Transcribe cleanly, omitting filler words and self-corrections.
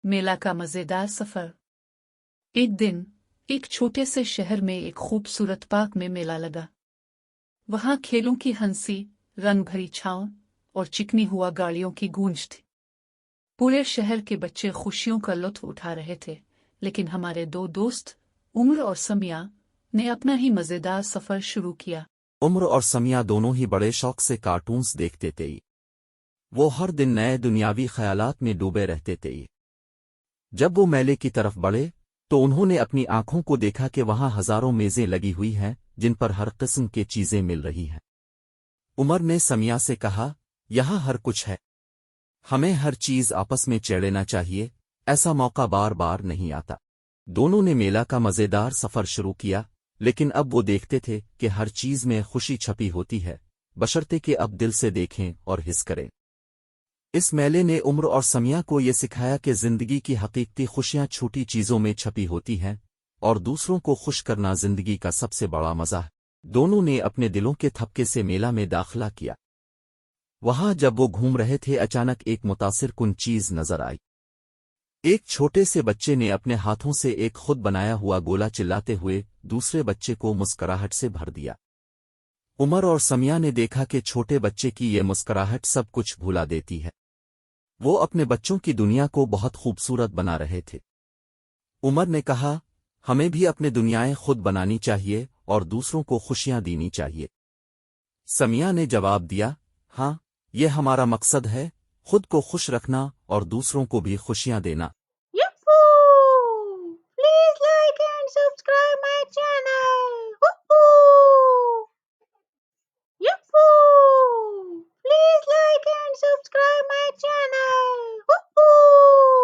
मेला का मजेदार सफर। एक दिन एक छोटे से शहर में एक खूबसूरत पार्क में मेला लगा। वहां खेलों की हंसी, रंग भरी छांव और चिकनी हुआ गाड़ियों की गूंज थी। पूरे शहर के बच्चे खुशियों का लुत्फ उठा रहे थे, लेकिन हमारे दो दोस्त उम्र और समिया ने अपना ही मजेदार सफर शुरू किया। उम्र और समिया दोनों ही बड़े शौक से कार्टून्स देखते थे। वो हर दिन नए दुनियावी ख्यालात में डूबे रहते थे। जब वो मेले की तरफ बढ़े तो उन्होंने अपनी आंखों को देखा कि वहां हजारों मेजें लगी हुई हैं जिन पर हर किस्म की चीजें मिल रही हैं। उमर ने समिया से कहा, यहाँ हर कुछ है, हमें हर चीज आपस में चेड़ना चाहिए, ऐसा मौका बार बार नहीं आता। दोनों ने मेला का मजेदार सफर शुरू किया, लेकिन अब वो देखते थे कि हर चीज में खुशी छपी होती है, बशर्ते कि अब दिल से देखें और हिस करें। इस मेले ने उम्र और समिया को ये सिखाया कि जिंदगी की हकीकती खुशियां छोटी चीजों में छपी होती हैं और दूसरों को खुश करना जिंदगी का सबसे बड़ा मजा है। दोनों ने अपने दिलों के थपके से मेला में दाखिला किया। वहां जब वो घूम रहे थे अचानक एक मुतासिर कुन चीज नजर आई। एक छोटे से बच्चे ने अपने हाथों से एक खुद बनाया हुआ गोला चिल्लाते हुए दूसरे बच्चे को मुस्कुराहट से भर दिया। उमर और समिया ने देखा कि छोटे बच्चे की ये मुस्कुराहट सब कुछ भुला देती है। वो अपने बच्चों की दुनिया को बहुत खूबसूरत बना रहे थे। उमर ने कहा, हमें भी अपनी दुनियाएं खुद बनानी चाहिए और दूसरों को खुशियां देनी चाहिए। समिया ने जवाब दिया, हाँ, ये हमारा मकसद है, खुद को खुश रखना और दूसरों को भी खुशियां देना।